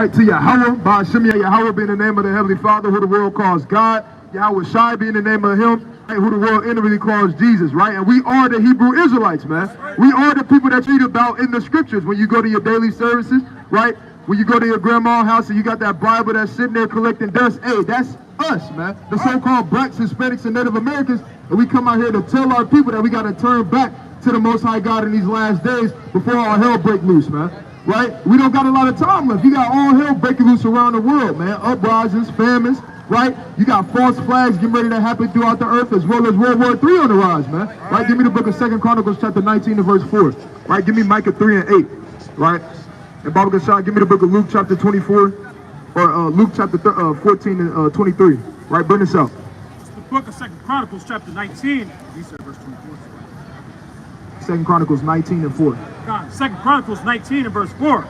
Right to Yahweh, Ba'Shem Yahweh being the name of the Heavenly Father, who the world calls God. Yahweh Shai being the name of him, right, who the world inwardly calls Jesus, right? And we are the Hebrew Israelites, man. We are the people that you read about in the scriptures when you go to your daily services, right? When you go to your grandma's house and you got that Bible that's sitting there collecting dust, hey, that's us, man. The so-called blacks, Hispanics, and Native Americans, and we come out here to tell our people that we got to turn back to the Most High God in these last days before all hell break loose, man. Right? We don't got a lot of time left. You got all hell breaking loose around the world, man. Uprisings, famines, right? You got false flags getting ready to happen throughout the earth, as well as World War III on the rise, man. Right? Give me the book of 2 Chronicles chapter 19 and verse 4. Right? Give me Micah 3 and 8. Right? And Baba Gashad, give me the book of Luke chapter 24, or Luke chapter 14 and 23. Right? Bring this out. It's the book of 2 Chronicles chapter 19. He said verse 24. 2 Chronicles 19 and 4. 2 Chronicles 19 and verse 4.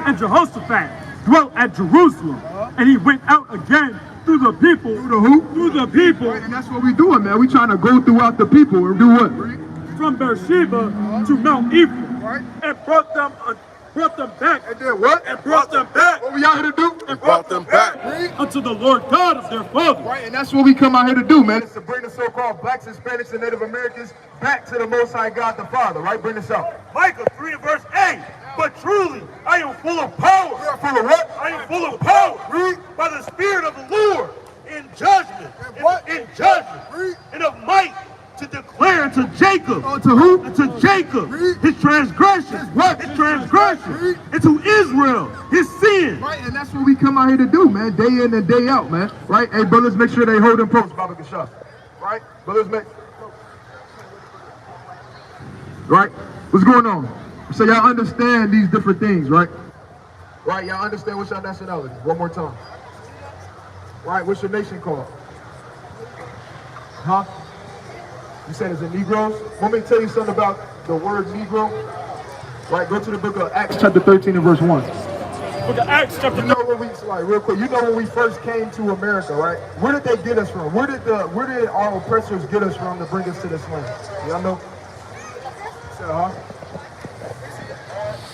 And Jehoshaphat dwelt at Jerusalem, and he went out again through the people. Through the who? Through the people. Right, and that's what we doing, man. We trying to go throughout the people and do what? From Beersheba to Mount Ephraim. Right. And brought them back. And then what? And brought them back. What we out here to do? And brought them back unto the Lord God of their fathers. Right, and that's what we come out here to do, man. It's to bring the so-called blacks, Hispanics, and Native Americans back to the Most High God the Father, right? Bring this out. Micah 3 and verse 8. But truly, I am full of power. You're full of what? I am full of power. Read. By the Spirit of the Lord, in judgment. And what? In judgment. Read. And of might, to declare unto Jacob. Oh, to who? To Jacob. Read. His transgressions. What? His transgressions. Read. And to Israel, his sin. Right, and that's what we come out here to do, man. Day in and day out, man. Right? Hey, brothers, make sure they hold them posts, Baba Gashad. Right? Brothers, make... Right? What's going on? So y'all understand these different things, right? Right, y'all understand what's your nationality? One more time. Right, what's your nation called? Huh? You said it's a Negroes? Want me to tell you something about the word Negro? Right, go to the book of Acts chapter 13 and verse 1. Book of Acts chapter 13. You know when we, like, real quick, you know when we first came to America, right? Where did they get us from? Where did our oppressors get us from to bring us to this land? Y'all know? So, huh?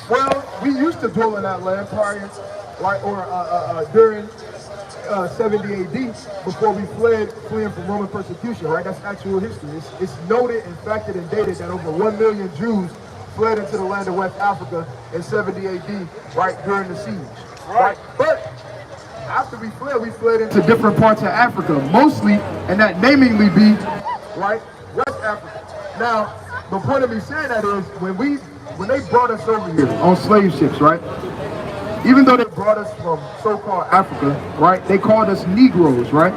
Well, we used to dwell in that land prior, right, or during 70 AD, before we fleeing from Roman persecution, right? That's actual history. It's noted and factored and dated that over 1 million Jews fled into the land of West Africa in 70 AD, right, during the siege, right? But after we fled into different parts of Africa, mostly, and that namingly be, right, West Africa. Now, the point of me saying that is, when they brought us over here on slave ships, right? Even though they brought us from so-called Africa, right? They called us Negroes, right?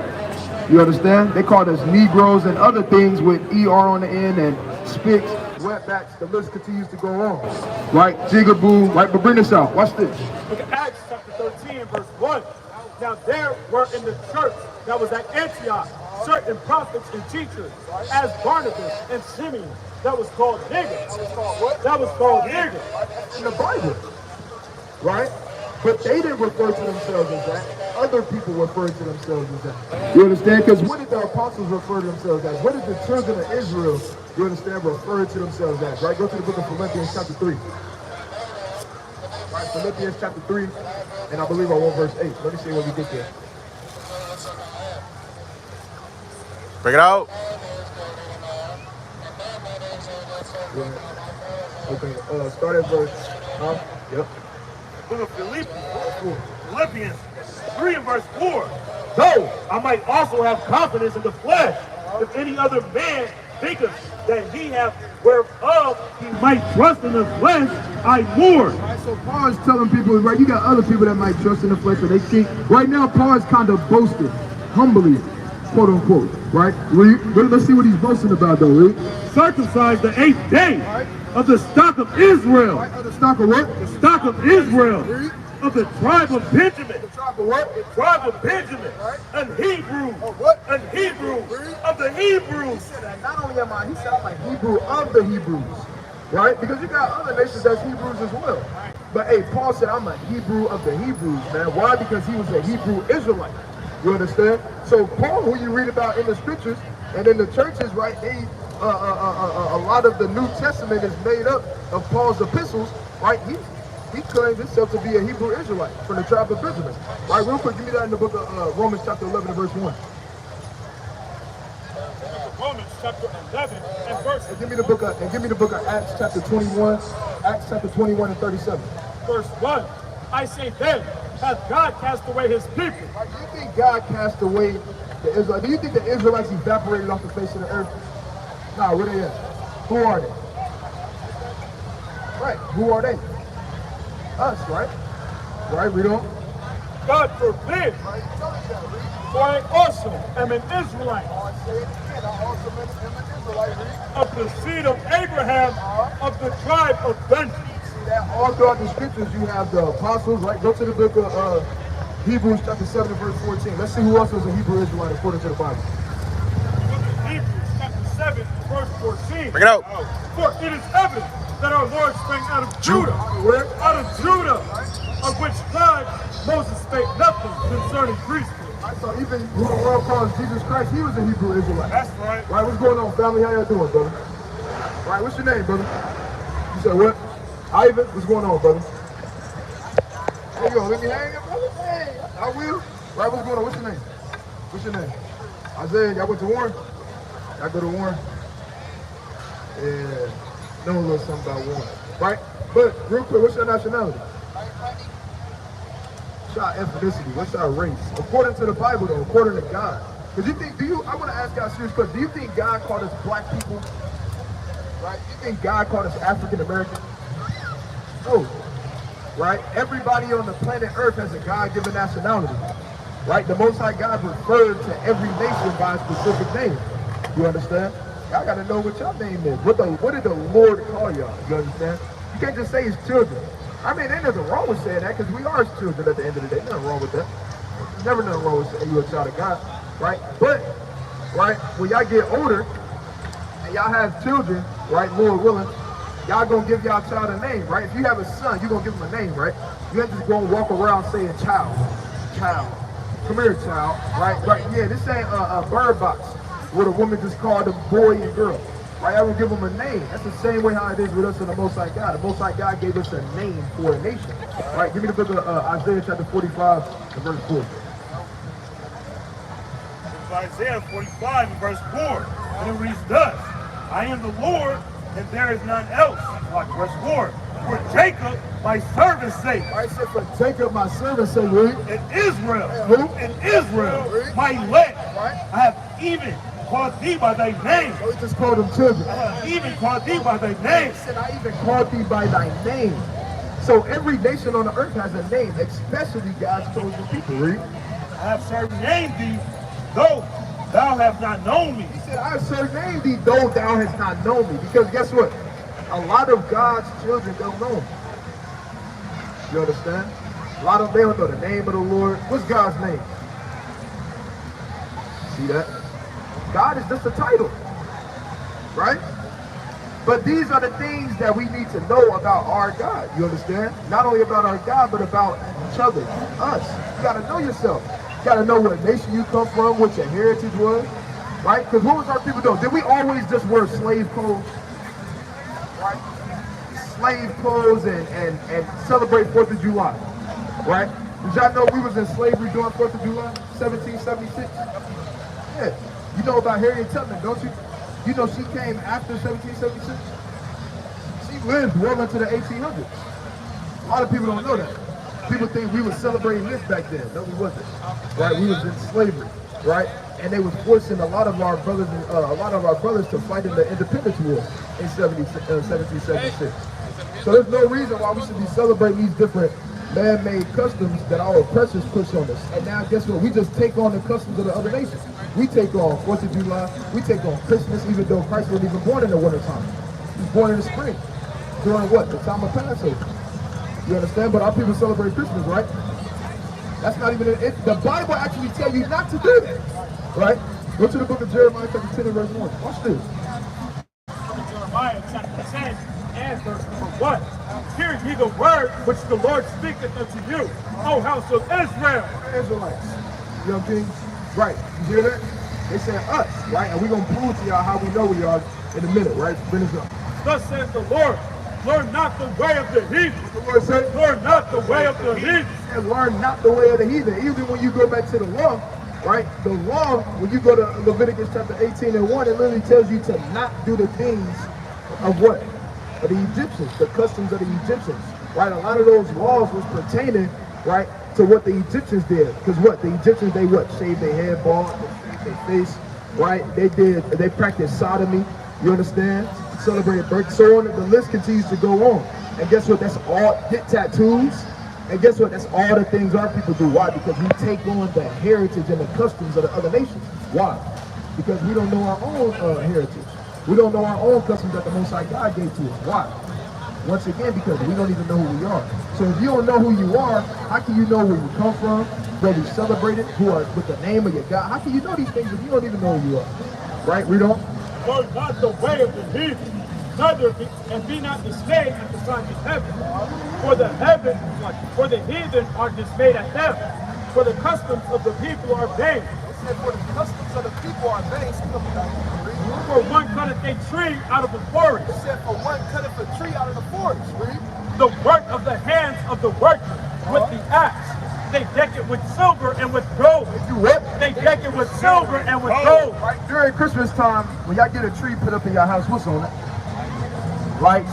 You understand? They called us Negroes and other things with ER on the end and spicks, wetbacks. The list continues to go on, right? Jigaboo, right? But bring this out. Watch this. Look at Acts chapter 13 verse 1. Now there were in the church that was at Antioch certain prophets and teachers, as Barnabas and Simeon, that was called Negroes. That was called what? That was called Negroes. In the Bible, right? But they didn't refer to themselves as that. Other people referred to themselves as that. You understand? Because what did the apostles refer to themselves as? What did the children of Israel, you understand, refer to themselves as? Right? Go to the book of Philippians chapter 3. Right, Philippians chapter 3, and I believe I want verse 8. Let me see when we get there. Bring it out. Yeah. Okay, start at verse, yep. Book of Philippians 3 and verse 4. Though I might also have confidence in the flesh, if any other man thinketh that he hath whereof he might trust in the flesh, I more. Right, so Paul is telling people, right, you got other people that might trust in the flesh, but they think, right now Paul is kind of boasting, humbly, quote unquote, right? Let's see what he's boasting about though, right? Circumcised the 8th day of the stock of Israel. Right, of the stock of what? The stock of Israel. Right. Of the tribe of Benjamin. The tribe of what? The tribe of Benjamin. Right. An Hebrew. Of what? An Hebrew. Right. Of the Hebrews. He said that not only am I, he said I'm a Hebrew of the Hebrews. Right? Because you got other nations that's Hebrews as well. Right. But hey, Paul said I'm a Hebrew of the Hebrews, man. Why? Because he was a Hebrew Israelite. You understand? So Paul, who you read about in the scriptures and in the churches, right, they a lot of the New Testament is made up of Paul's epistles, right? he claims himself to be a Hebrew Israelite from the tribe of Benjamin. Right, real quick, give me that in the book of Romans chapter 11 and verse 1. Romans chapter 11 and verse And give me the book of Acts chapter 21, Acts chapter 21 and 37. verse 1. I say then, hath God cast away his people? Right, do you think God cast away the Israelites? Do you think the Israelites evaporated off the face of the earth? Nah, where they at? Who are they? Right, who are they? Us, right? Right, read on. God forbid. Right, tell us that, read. For I also am an Israelite, I say it again, I also am an Israelite, read. of the seed of Abraham, of the tribe of Benjamin. See that all throughout the scriptures you have the apostles, right? Go to the book of Hebrews chapter 7 and verse 14. Let's see who else was a Hebrew Israelite according to the Bible. Hebrews chapter 7, verse 14. Bring it out. For it is evident that our Lord sprang out of Judah. Where? Out of Judah, of which tribe Moses spake nothing concerning priesthood. I saw even who the world calls Jesus Christ, he was a Hebrew Israelite. That's right. Right, what's going on, family? How y'all doing, brother? Right, what's your name, brother? You said what? Ivan, what's going on, brother? There you go, let me hang it, brother. Hey, I will. Right, what's going on? What's your name? What's your name? Isaiah, y'all went to Warren? Y'all go to Warren? Yeah, know a little something about Warren. Right? But, real quick, what's your nationality? What's your ethnicity? What's your race? According to the Bible, though, according to God. Because I want to ask God a serious question. Do you think God called us black people? Right? Do you think God called us African American? No. Right? Everybody on the planet Earth has a God-given nationality. Right? The Most High God referred to every nation by a specific name. You understand? Y'all got to know what your name is. What did the Lord call y'all? You understand? You can't just say his children. I mean, there's nothing wrong with saying that because we are his children at the end of the day. Nothing wrong with that. There's never nothing wrong with saying you're a child of God. Right? But, right, when y'all get older and y'all have children, right, Lord willing, y'all gonna give y'all child a name, right? If you have a son, you're gonna give him a name, right? You ain't just gonna walk around saying child. Come here, child, right? Right, yeah, this ain't a bird box where the woman just called them boy and girl, right? I will give them a name. That's the same way how it is with us and the Most High God. The Most High God gave us a name for a nation, right? Give me the book of Isaiah chapter 45 and verse 4. Isaiah 45 and verse 4, and it reads thus: I am the Lord, and there is none else. Like verse 4, for Jacob, my servant's sake. I said for Jacob, my servant's sake, read. And Israel, Who? and Israel, Read. my elect. Right. I have even called thee by thy name. So he just called them children. I have even called thee by thy name. He said, I even called thee by thy name. So every nation on the earth has a name, especially God's chosen people. Read. I have surnamed thee, though thou hast not known me. He said, I have surnamed thee, though thou hast not known me. Because guess what? A lot of God's children don't know him. You understand? A lot of them don't know the name of the Lord. What's God's name? See that? God is just a title. Right? But these are the things that we need to know about our God. You understand? Not only about our God, but about each other, us. You got to know yourself. You got to know what nation you come from, what your heritage was. Right? Because what was our people doing? Did we always just wear slave clothes? Right? Slave clothes and celebrate 4th of July. Right? Did y'all know we was in slavery during 4th of July? 1776? Yeah. You know about Harriet Tubman, don't you? You know she came after 1776? She lived well into the 1800s. A lot of people don't know that. People think we were celebrating this back then. No, we wasn't. Right? We was in slavery. Right? And they was forcing a lot of our brothers to fight in the Independence War in 1776. So there's no reason why we should be celebrating these different man-made customs that our oppressors push on us. And now guess what? We just take on the customs of the other nations. We take on 4th of July. We take on Christmas, even though Christ wasn't even born in the wintertime. He was born in the spring. During what? The time of Passover. You understand? But our people celebrate Christmas, right? That's not even it. The Bible actually tells you not to do that. Right? Go to the book of Jeremiah chapter 10 and verse 1. Watch this. Jeremiah chapter 10 and verse number 1. Hear ye the word which the Lord speaketh unto you, O house of Israel. Israelites. Young kings. Right. You hear that? They say us, right? And we're going to prove to y'all how we know we are in a minute, right? Finish up. Thus says the Lord, Learn not the way of the heathen. The Lord said, Learn not the way of the heathen. and learn not the way of the heathen. Even when you go back to the law, right? The law, when you go to Leviticus chapter 18 and 1, it literally tells you to not do the things of what? Of the Egyptians, the customs of the Egyptians, right? A lot of those laws was pertaining, right, to what the Egyptians did. Because what? The Egyptians, they what? Shaved their head bald, they shaved their face, right? They practiced sodomy, you understand? Celebrated birth, so on, the list continues to go on. And guess what? That's all, get tattoos. And guess what? That's all the things our people do. Why? Because we take on the heritage and the customs of the other nations. Why? Because we don't know our own heritage. We don't know our own customs that the Most High God gave to us. Why? Once again, because we don't even know who we are. So if you don't know who you are, how can you know where you come from, where we celebrate it, who are with the name of your God? How can you know these things if you don't even know who you are? Right? Read on. Learn not the way of the heathen, neither be not dismayed at the signs of heaven. For the heathen are dismayed at them. For the customs of the people are vain. For the customs of the people are vain. For one cutteth a tree out of the forest. It said, for one cutteth a tree out of the forest. Read. The work of the hands of the workman with the axe. They deck it with silver and with gold. You what? They deck it with silver and with gold. Right, during Christmas time, when y'all get a tree put up in your house, what's on it? Lights,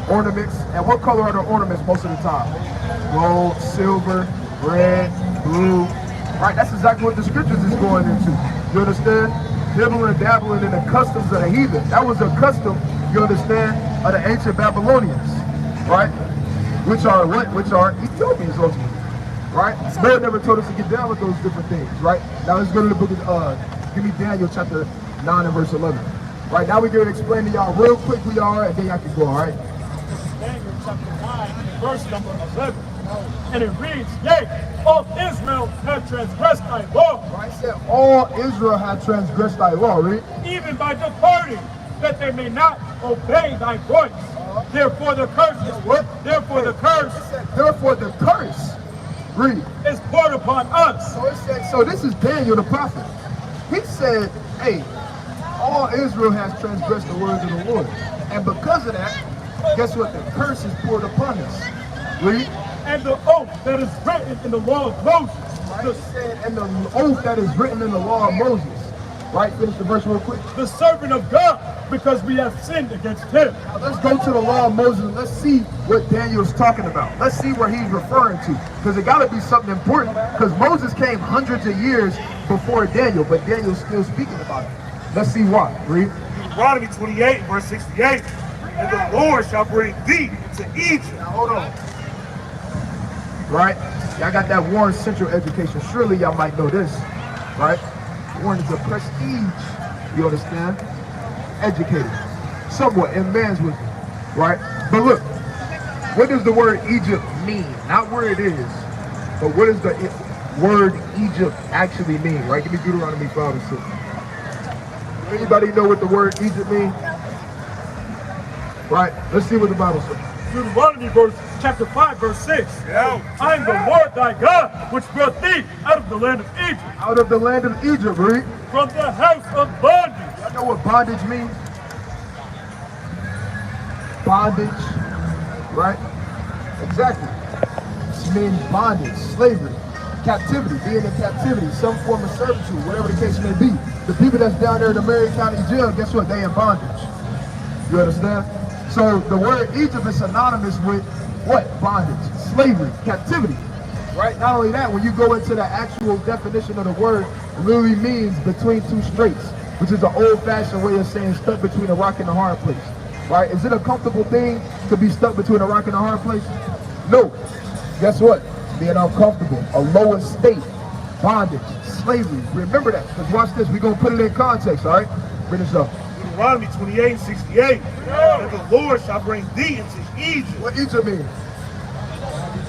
ornaments, and what color are the ornaments most of the time? Gold, silver, red, blue. Right, that's exactly what the scriptures is going into. You understand? Dibbling and dabbling in the customs of the heathen. That was a custom, you understand, of the ancient Babylonians. Right? Which are what? Which are Ethiopians ultimately. Right? Lord never told us to get down with those different things, right? Now let's go to the book of, give me Daniel chapter 9 and verse 11. Right, now we're going to explain to y'all real quick who y'all are, and then y'all can go, all right? Daniel chapter 9, verse number 11. And it reads, yea, all Israel have transgressed thy law. Right, it said, all Israel had transgressed thy law, right? Even by departing, that they may not obey thy voice. Therefore the curse is what? Therefore the curse. It said, therefore the curse. Read. Is poured upon us. So it said, so this is Daniel the prophet. He said, hey, all Israel has transgressed the words of the Lord. And because of that, guess what? The curse is poured upon us. Read. And the oath that is written in the law of Moses. Right? It said, and the oath that is written in the law of Moses. Right? Finish the verse real quick. The servant of God, because we have sinned against him. Now let's go to the law of Moses and let's see what Daniel's talking about. Let's see where he's referring to. Because it got to be something important. Because Moses came hundreds of years before Daniel, but Daniel's still speaking about it. Let's see why. Read. Deuteronomy 28, verse 68. And the Lord shall bring thee into Egypt. Now hold on. Right? Y'all got that Warren Central education. Surely y'all might know this. Right? Warren is a prestige. You understand? Educated. Somewhat in man's wisdom. Right? But look, what does the word Egypt mean? Not where it is, but what does the word Egypt actually mean? Right? Give me Deuteronomy 5 and 6. Anybody know what the word Egypt means? Right? Let's see what the Bible says. Deuteronomy chapter 5, verse 6. Yeah. I am the Lord thy God, which brought thee out of the land of Egypt. Out of the land of Egypt, read. From the house of bondage. Y'all know what bondage means? Bondage, right? Exactly. It means bondage, slavery, captivity, being in captivity, some form of servitude, whatever the case may be. The people that's down there in the Marion County jail, guess what? They in bondage. You understand? So the word Egypt is synonymous with what? Bondage, slavery, captivity. Right? Not only that, when you go into the actual definition of the word, it literally means between two straits, which is an old-fashioned way of saying stuck between a rock and a hard place. Right? Is it a comfortable thing to be stuck between a rock and a hard place? No. Guess what? Being uncomfortable, a lower state, bondage, slavery. Remember that, because watch this. We're going to put it in context, all right? Bring this up. Deuteronomy 28, 68. And the Lord shall bring thee into Egypt. What Egypt means?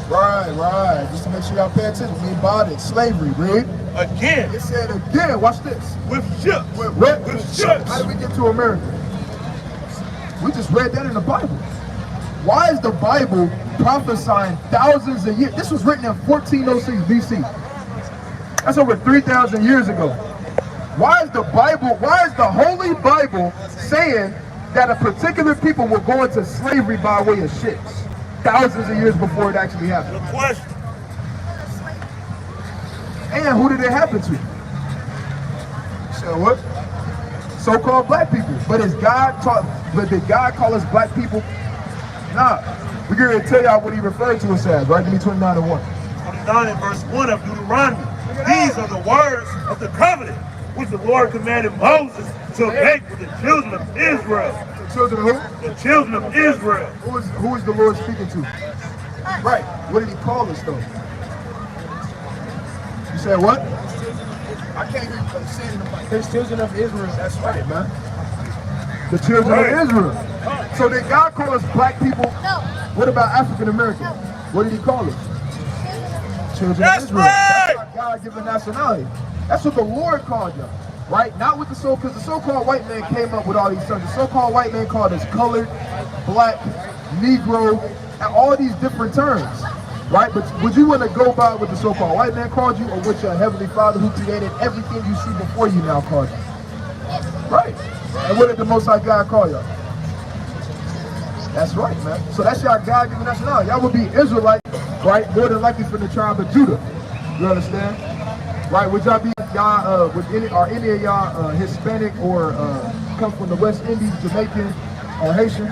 Right. Just to make sure y'all pay attention. We mean bondage, slavery, read. Again. It said again, watch this. With ships. With what? With ships. How did we get to America? We just read that in the Bible. Why is the Bible prophesying thousands of years? This was written in 1406 BC. That's over 3,000 years ago. Why is the Holy Bible saying that a particular people will go into slavery by way of ships, thousands of years before it actually happened. Good question. And who did it happen to? You said what? So-called black people. But did God call us black people? Nah. We're going to tell y'all what he referred to us as, right? Give me 29 and 1. 29 and verse 1 of Deuteronomy. These are the words of the covenant which the Lord commanded Moses to make with the children of Israel. The children of who? The children of Israel. Who is the Lord speaking to? Right. What did he call us though? You said what? I can't hear you saying it. His children of Israel. That's right, man. The children of Israel. So did God call us black people? No. What about African Americans? No. What did he call us? Children That's of Israel. right. That's our God-given nationality. That's what the Lord called them. Right? Not with the because the so-called white man came up with all these terms. The so-called white man called us colored, black, Negro, and all these different terms. Right? But would you want to go by what the so-called white man called you, or what your heavenly Father who created everything you see before you now called you? Right. And what did the Most High God call y'all? That's right, man. So that's y'all God-given nationality. Y'all would be Israelite, right? More than likely from the tribe of Judah. You understand? Right? Would y'all be y'all? Are any of y'all Hispanic or come from the West Indies, Jamaican, or Haitian?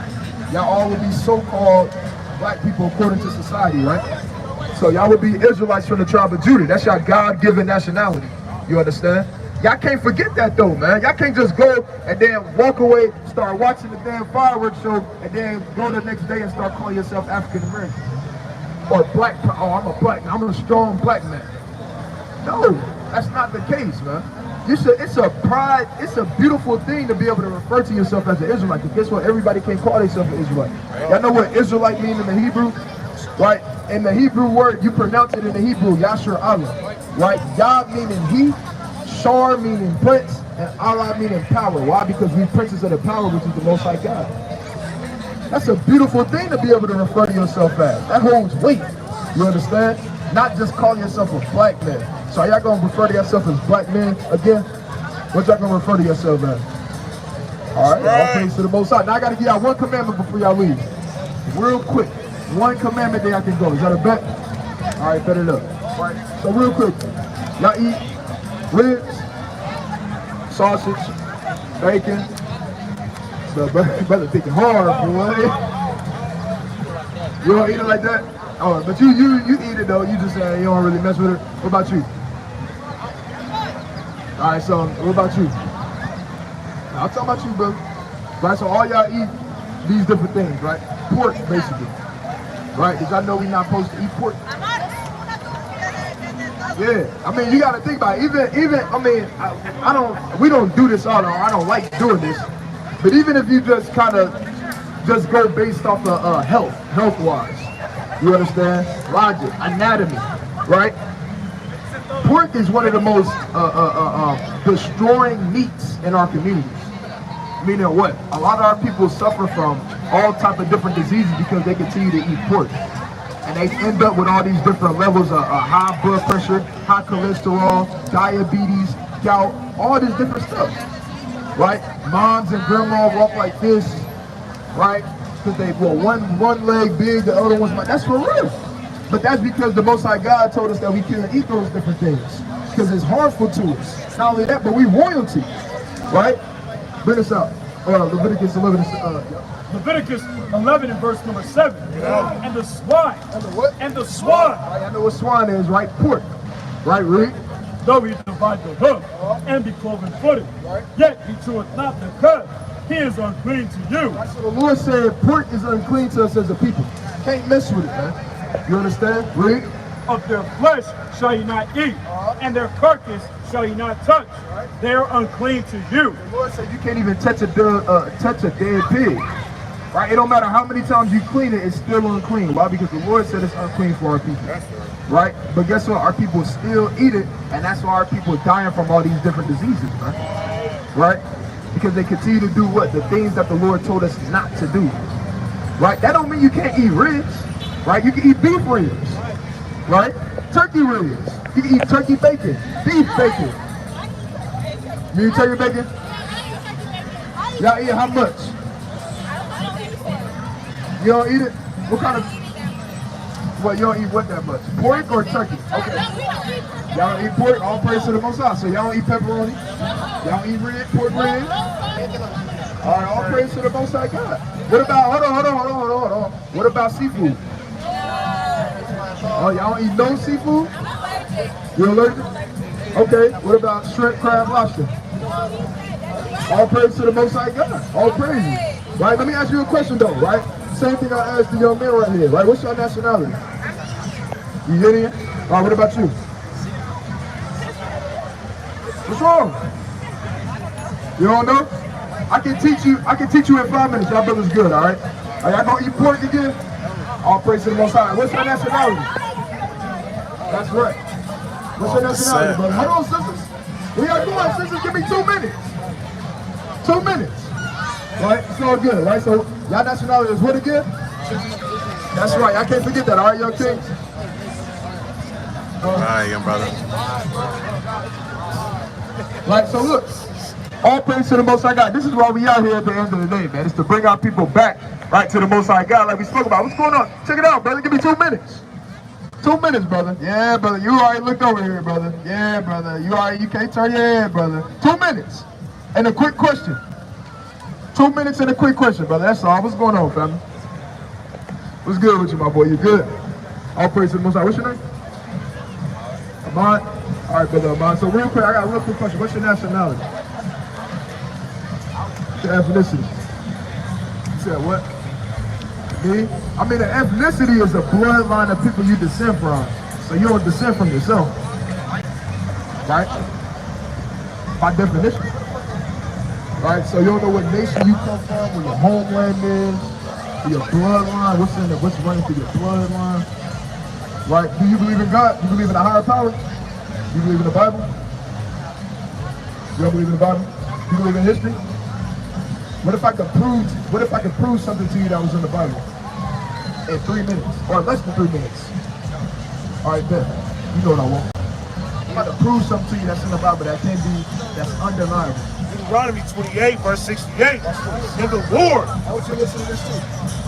Y'all all would be so-called black people according to society, right? So y'all would be Israelites from the tribe of Judah. That's y'all God-given nationality. You understand? Y'all can't forget that though, man. Y'all can't just go and then walk away, start watching the damn fireworks show, and then go the next day and start calling yourself African American. Or black, oh, I'm a black man, I'm a strong black man. No, that's not the case, man. It's a pride, it's a beautiful thing to be able to refer to yourself as an Israelite. Because guess what? Everybody can't call themselves an Israelite. Y'all know what Israelite means in the Hebrew? Right? In the Hebrew word, you pronounce it in the Hebrew, Yashar Allah. Right? Yah meaning he, Shar meaning prince, and Allah meaning power. Why? Because we princes of the power, which is the Most High God. That's a beautiful thing to be able to refer to yourself as. That holds weight. You understand? Not just calling yourself a black man. So are y'all gonna refer to yourself as black men again? What y'all gonna refer to yourself as? All right, all praise to the Most High. Now I gotta give y'all one commandment before y'all leave. Real quick. One commandment that I can go. Is that a bet? All right, bet it up. All right. So real quick, y'all eat ribs, sausage, bacon. Brother thinking hard, boy. You don't eat it like that? Oh, but you eat it though. You just say you don't really mess with it. What about you? All right, so what about you? I'll talk about you, bro. Right, so all y'all eat these different things, right? Pork, basically. Right? Did y'all know we're not supposed to eat pork? Yeah, I mean, you got to think about it. Even, I mean, we don't do this all. I don't like doing this. But even if you just kind of just go based off of health-wise, you understand? Logic, anatomy, right? Pork is one of the most destroying meats in our communities. Meaning what? A lot of our people suffer from all type of different diseases because they continue to eat pork. And they end up with all these different levels of high blood pressure, high cholesterol, diabetes, gout, all this different stuff. Right? Moms and grandma walk like this, right? Because they, well, one leg big, the other one's like, that's for real. But that's because the Most High God told us that we can't eat those different things. Because it's harmful to us. Not only that, but we royalty. Right? Bring us out. Leviticus 11. Leviticus 11 and verse number 7. Yeah. And the swine. And the what? And the swine. I know what swine is, right? Pork. Right, Reed? Though he divide the hoof and be cloven footed, Right. yet he cheweth not the cud. He is unclean to you. Right, so the Lord said pork is unclean to us as a people. Can't mess with it, man. You understand? Read. Of their flesh shall ye not eat, and their carcass shall ye not touch. They are unclean to you. The Lord said you can't even touch a dead pig. Right? It don't matter how many times you clean it, it's still unclean. Why? Because the Lord said it's unclean for our people. Right? But guess what? Our people still eat it, and that's why our people are dying from all these different diseases, man. Right? Because they continue to do what? The things that the Lord told us not to do. Right? That don't mean you can't eat ribs. Right? You can eat beef ribs. Right? Turkey ribs. You can eat turkey bacon, beef bacon. You eat turkey bacon? Y'all eat how much? You don't eat it? What kind of? Well, you don't eat what that much? Pork or turkey? Okay. Y'all don't eat pork? All praise to the Most High. So y'all don't eat pepperoni? Y'all don't eat pork ribs? All right, all praise to the Most High God. What about, hold on. What about seafood? Oh, y'all don't eat no seafood? You allergic? Okay, what about shrimp, crab, lobster? All praise to the Most High God. All praises. Right, let me ask you a question though, right? Same thing I asked the young man right here, right? What's your nationality? You Indian? All right, what about you? What's wrong? You don't know? I can teach you in 5 minutes. Y'all brothers good, all right? Are y'all gonna eat pork again? All praise to the Most High. What's your nationality? That's right. What's your nationality, brother? Hold on, sisters. What y'all doing, sisters? Give me 2 minutes. 2 minutes. Right? It's all good, right? So, y'all nationality is what again? That's right. I can't forget that, all right, young kings? All right, young brother. Right, so look. All praise to the Most High God. This is why we out here at the end of the day, man. It's to bring our people back, right, to the Most High God like we spoke about. What's going on? Check it out, brother. Give me 2 minutes. 2 minutes, brother. Yeah, brother. You already looked over here, brother. Yeah, brother. You can't turn your head, brother. 2 minutes. And a quick question. 2 minutes and a quick question, brother. That's all. What's going on, family? What's good with you, my boy? You good? All praise to the Most High. What's your name? Ahmad? All right, brother Ahmad. So real quick, I got a real quick question. What's your nationality? Your ethnicity. You said what? Me? I mean, the ethnicity is a bloodline of people you descend from. So you don't descend from yourself. Right? By definition. Right? So you don't know what nation you come from, where your homeland is, your bloodline, what's running through your bloodline. Right? Do you believe in God? Do you believe in a higher power? Do you believe in the Bible? You don't believe in the Bible? Do you believe in history? What if I could prove something to you that was in the Bible in 3 minutes, or less than 3 minutes? All right, then. You know what I want. I'm about to prove something to you that's in the Bible that's undeniable. Deuteronomy 28, verse 68. And the Lord, I want you to listen to this too.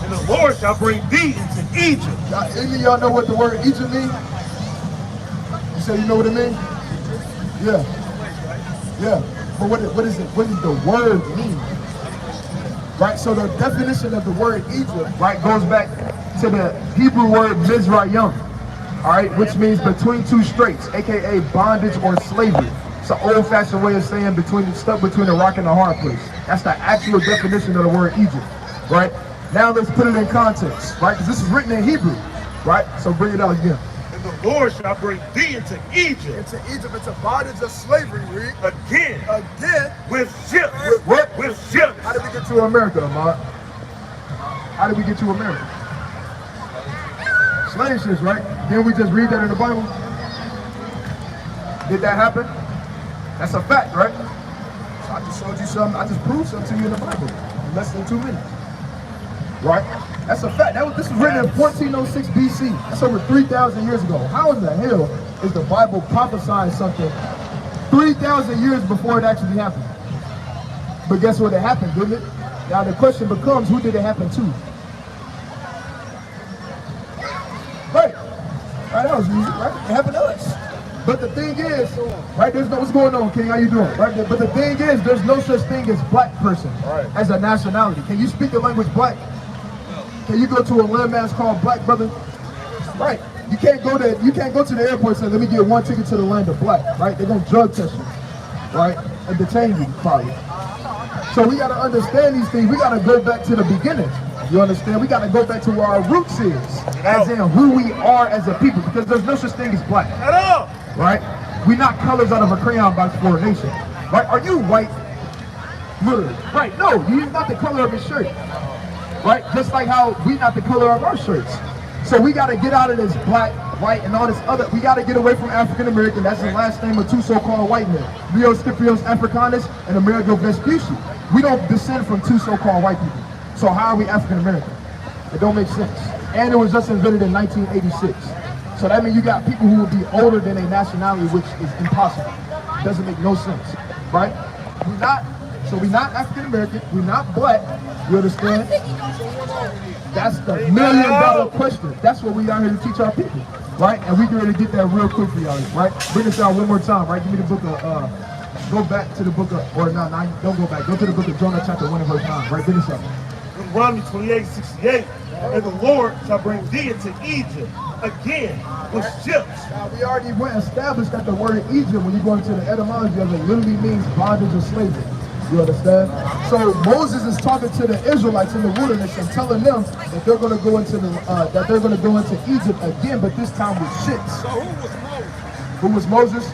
and the Lord shall bring thee into Egypt. Any of y'all know what the word Egypt means? You say you know what it means? Yeah. Yeah. But what is it? What does the word mean? Right, so the definition of the word Egypt, right, goes back to the Hebrew word Mizrayim, all right, which means between two straits, aka bondage or slavery. It's an old-fashioned way of saying stuck between a rock and a hard place. That's the actual definition of the word Egypt, right? Now let's put it in context, right? Because this is written in Hebrew, right? So bring it out again. And the Lord shall bring thee into Egypt. Into Egypt, it's a bondage of slavery, read. Again. With ships. With what? With ships. How did we get to America, Ahmad? How did we get to America? Slave ships, right? Didn't we just read that in the Bible? Did that happen? That's a fact, right? So I just showed you something, I just proved something to you in the Bible in less than 2 minutes. Right? That's a fact. This was written in 1406 BC. That's over 3,000 years ago. How in the hell is the Bible prophesying something 3,000 years before it actually happened? But guess what? It happened, didn't it? Now the question becomes, who did it happen to? Right. Right, that was easy, right? It happened to us. But the thing is, right, what's going on, King? How you doing? Right? But the thing is, there's no such thing as black person as a nationality. Can you speak the language black? Can you go to a landmass called black, brother? Right. You can't go to the airport and say, let me get one ticket to the land of black, right? They're gonna drug test you, right? And detain you, probably. So we gotta understand these things. We gotta go back to the beginning. You understand? We gotta go back to where our roots is, as in who we are as a people, because there's no such thing as black. At all. Right? We're not colors out of a crayon box for a nation. Right? Are you white? Literally. Right. No, you're not the color of his shirt. Right? Just like how we not the color of our shirts. So we got to get out of this black, white, and all this other. We got to get away from African American. That's the last name of two so-called white men. Leos Scipios Africanus and Amerigo Vespucci. We don't descend from two so-called white people. So how are we African American? It don't make sense. And it was just invented in 1986. So that means you got people who will be older than a nationality, which is impossible. It doesn't make no sense, right? So we're not African American, we're not black, you understand? That's the $1 million question. That's what we out here to teach our people, right? And we can really get that real quick for y'all, right? Bring this out one more time, right? Give me the book of, go back to the book of, or no, don't go back. Go to the book of Jonah chapter 1 and verse 9, right? Bring this up. Deuteronomy 28:68. And the Lord shall bring thee into Egypt again with ships. Now, we already went established that the word Egypt, when you go into the etymology of it, literally means bondage or slavery. You understand? So Moses is talking to the Israelites in the wilderness and telling them that they're going to go into Egypt again, but this time with ships. So Who was Moses?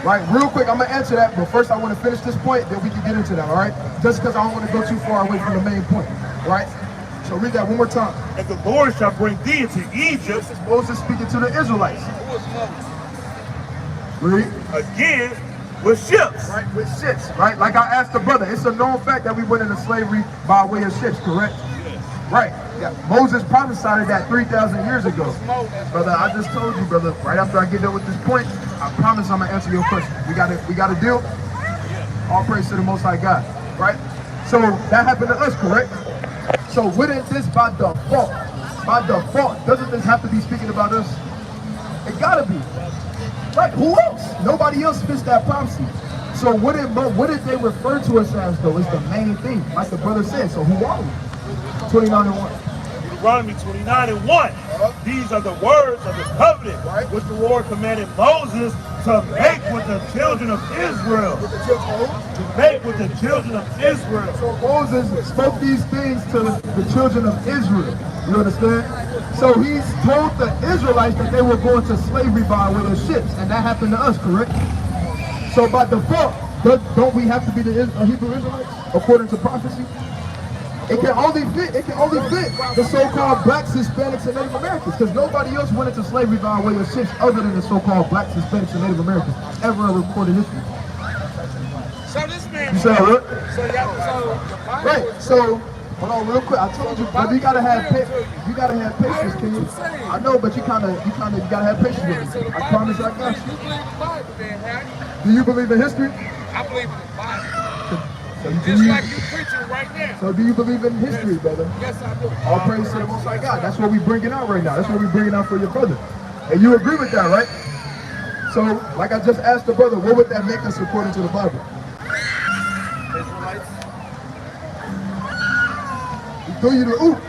Right, real quick, I'm gonna answer that, but first I want to finish this point, then we can get into that, all right? Just because I don't want to go too far away from the main point, right? So read that one more time. And the Lord shall bring thee into Egypt. This is Moses speaking to the Israelites. Read. Again with ships. Right, with ships, right? Like I asked the brother, it's a known fact that we went into slavery by way of ships, correct? Yes. Right. Yeah. Moses prophesied that 3,000 years ago. Brother, I just told you, brother, right after I get done with this point, I promise I'm gonna answer your question. We got a deal? All praise to the Most High God, right? So that happened to us, correct? So wouldn't this by default, doesn't this have to be speaking about us? It gotta be. Right, who else? Nobody else fits that prophecy. So what did they refer to us as though is the main thing, like the brother said. So who are we? 29:1. Deuteronomy 29:1. These are the words of the covenant, Right. which the Lord commanded Moses to make with the children of Israel. To make with the children of Israel. So Moses spoke these things to the children of Israel. You understand? So he's told the Israelites that they were going to slavery by way of ships, and that happened to us, correct? So by default, don't we have to be the Hebrew Israelites according to prophecy? It can only fit the so-called blacks, Hispanics, and Native Americans, because nobody else went into slavery by way of ships other than the so-called blacks, Hispanics, and Native Americans ever in recorded history. So this man. You said what? So Right. So hold on, real quick. I told you, brother, you gotta have patience, can you? I know, but you gotta have patience with me. I promise I got you. You believe the Bible, then, Harry? Do you believe in history? I believe in the Bible. So Just like you preaching right now. So do you believe in history, brother? Yes, I do. All praise to the Most High God. That's what we bringing out right now. That's what we bringing out for your brother. And you agree with that, right? So, like I just asked the brother, what would that make us according to the Bible? Israelites. He threw you the oop.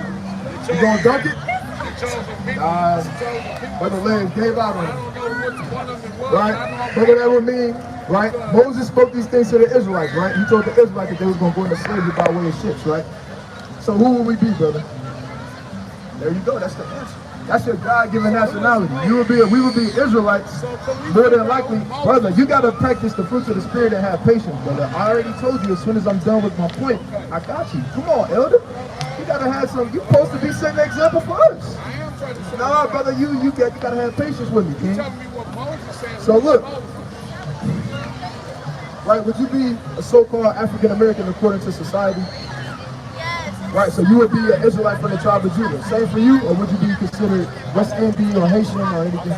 You gonna dunk it? The chosen people. Nah, The chosen people. brother Lance gave out on I it. don't know which one of them was. Right? But what that would mean, right? Moses spoke these things to the Israelites, right? He told the Israelites that they was going to go into slavery by way of ships, right? So who will we be, brother? There you go. That's the answer. That's your God-given nationality. We would be Israelites, more than likely. Brother, you got to practice the fruits of the Spirit and have patience, brother. I already told you as soon as I'm done with my point, I got you. Come on, elder. You got to have some, you're supposed to be setting an example for us. I am trying to say. Nah, brother, you got to have patience with me, King. Telling me what Moses said. So look, right, would you be a so-called African American according to society? Yes. Right, so you would be an Israelite from the tribe of Judah. Same for you, or would you be considered West Indian or Haitian or anything?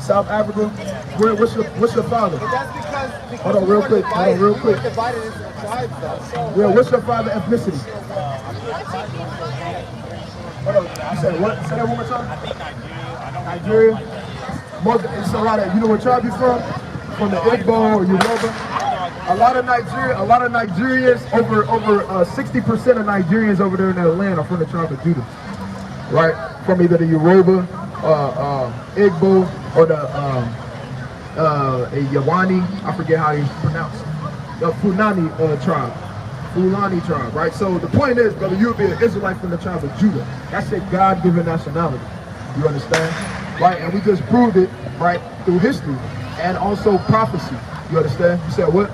South Africa? What's your father? That's because Hold on real quick, we're divided into tribes though. Yeah, what's your father's ethnicity? Hold on, you said what? Say that one more time. I think Nigeria. Nigeria? It's a lot of, you know what tribe you from? From the Igbo or Yoruba? A lot of Nigerians, over 60% of Nigerians over there in that land are from the tribe of Judah, right? From either the Yoruba, Igbo, or the Yawani, I forget how you pronounce it, the Fulani tribe, right? So the point is, brother, you would be an Israelite from the tribe of Judah. That's a God-given nationality. You understand? Right? And we just proved it, right, through history and also prophecy. You understand? You said what?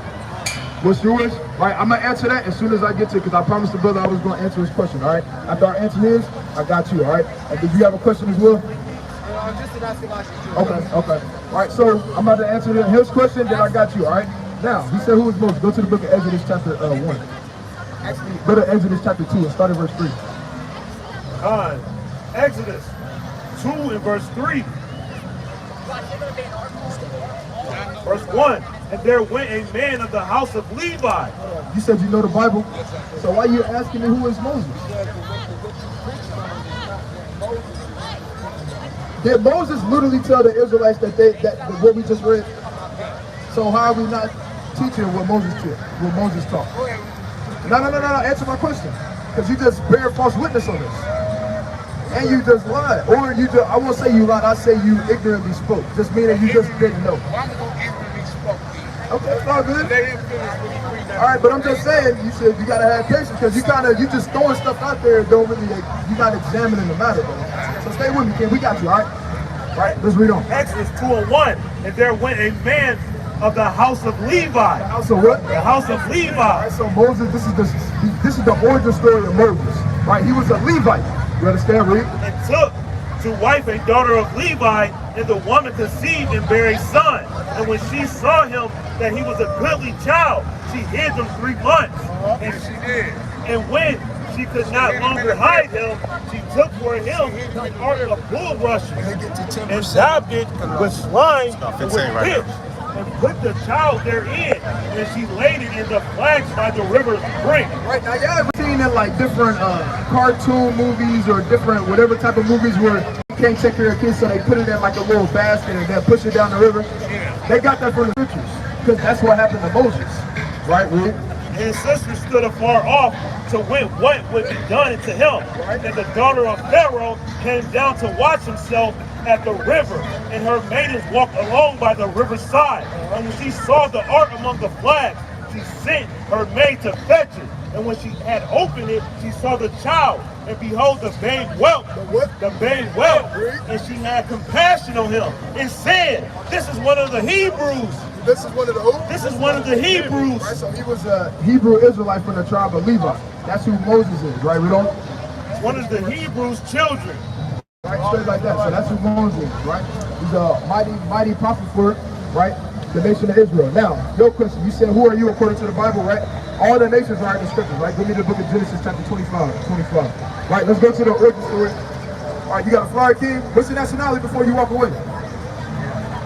What's yours? Right, I'm gonna answer that as soon as I get to it, because I promised the brother I was gonna answer his question, all right? After I answer his, I got you, all right? And did you have a question as well? I'm just an eschatological Jew. Okay. All right, so I'm about to answer his question, then I got you, all right? Now, he said who was Moses? Go to the book of Exodus chapter 1. Actually, Go to Exodus chapter 2 and start at verse 3. Exodus 2 and verse 3. Verse 1. and there went a man of the house of Levi. You said you know the Bible, so why you asking me who is Moses? Did Moses literally tell the Israelites that what we just read? So how are we not teaching what Moses taught? No. Answer my question, because you just bear false witness on this, and you just lied, or you just—I won't say you lied. I say you ignorantly spoke, just meaning you just didn't know. Okay, it's all good. All right, but I'm just saying you gotta have patience, because you just throwing stuff out there and don't really, you're not examining the matter, bro. So stay with me, Ken. We got you, all right? All right, let's read on. Exodus 2:1, and there went a man of the house of Levi. The house of what? The house of Levi. All right, so Moses, this is the origin story of Moses, right? He was a Levite. You understand, read? And took to wife a daughter of Levi, and the woman conceived and bare a son. And when she saw him that he was a goodly child, she hid him 3 months. And she did. And when she could not longer hide him, she took for him an ark of bulrushes, and dabbed it with slime and with pitch, and put the child therein, and she laid it in the flags by the river's brink. Right, now y'all ever seen in like different cartoon movies or different whatever type of movies where you can't take care of kids, so they put it in like a little basket and then push it down the river? Yeah. They got that from the scriptures, because that's what happened to Moses, right, Reed? His sister stood afar off to wit what would be done to him. And the daughter of Pharaoh came down to watch himself at the river, and her maidens walked along by the riverside. And when she saw the ark among the flags, she sent her maid to fetch it. And when she had opened it, she saw the child, and behold, the babe wept. The babe wept, and she had compassion on him, and said, "This is one of the Hebrews." This is one of the who? This is one of the Hebrews. Right, so he was a Hebrew Israelite from the tribe of Levi. That's who Moses is, right? We don't. One of the Hebrews' children. Right, straight like that. So that's who Moses is, right? He's a mighty prophet for, right, the nation of Israel. Now, your question, you said, who are you according to the Bible, right? All the nations are in the scriptures, right? Give me the book of Genesis chapter 25. Right, let's go to the origin story. All right, you got a flyer, King. What's your nationality before you walk away?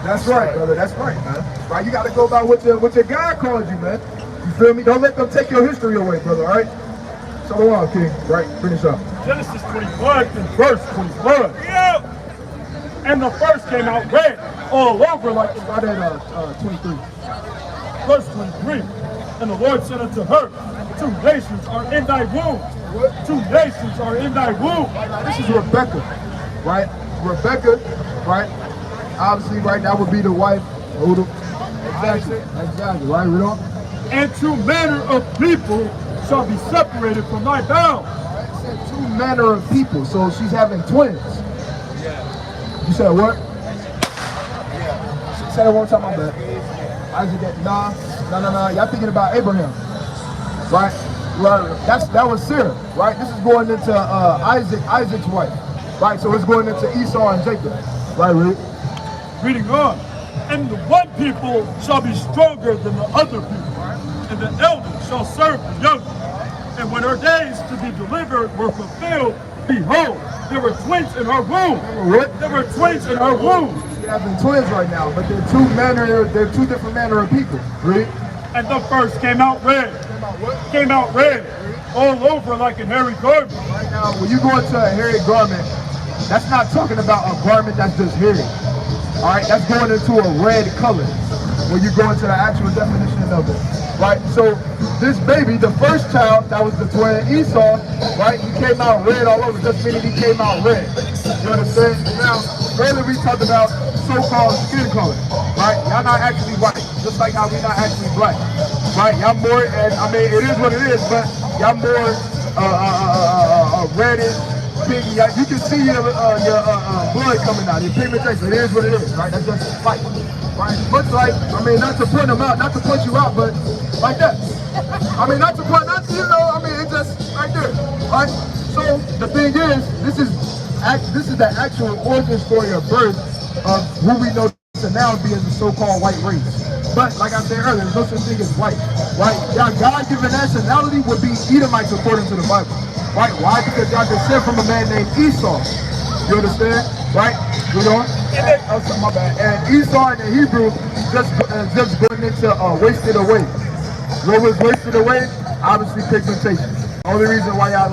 That's right, brother. That's right, man. Right, you got to go by what your God called you, man. You feel me? Don't let them take your history away, brother, all right? So go on, King. Right, finish up. Genesis 21 and verse 21. Yeah. And the first came out red all over like Right at 23. verse 23. And the Lord said unto her, 2 nations are in thy womb. 2 nations are in thy womb. Now, this is Rebecca, right? Rebecca, right? Obviously, right, that would be the wife of Exactly, right? We don't. And 2 manner of people shall be separated from thy bounds. Right? It said 2 manner of people, so she's having twins. You said what? She said it one time, my bad. Isaac, no. Y'all thinking about Abraham, right? Well, that was Sarah, right? This is going into Isaac's wife, right? So it's going into Esau and Jacob, right? Read. Reading on. And the one people shall be stronger than the other people, and the elder shall serve the younger. And when her days to be delivered were fulfilled, behold, there were twins in her womb. What? There were twins in her womb. She's having twins right now, but they're 2 different manner of people. Read. And the first came out red. What? Came out red, all over like a hairy garment. Right now, when you go into a hairy garment, that's not talking about a garment that's just hairy. All right, that's going into a red color when you go into the actual definition of it. Right, so this baby, the first child, that was the twin Esau, right, he came out red all over, just meaning he came out red. You understand? Now, earlier we talked about so-called skin color, right? Y'all not actually white, just like how we not actually black, right? Y'all more, and I mean, it is what it is, but y'all more reddish, pink. You can see your blood coming out, your pigmentation. It is what it is, right? That's just light, right? Much like, I mean, not to point them out, not to point you out, but like that. I mean, not to point, not to, you know, I mean, it's just right there, right? So the thing is, this is the actual origin story of birth of who we know to now be as a so-called white race. But like I said earlier, there's no such thing as white, right? Y'all God-given nationality would be Edomites according to the Bible, right? Why? Because y'all descend from a man named Esau. You understand, right? Read on. Oh, sorry, my bad. And Esau in the Hebrew just going into wasted away. What was wasted away? Obviously pigmentation. Only reason why y'all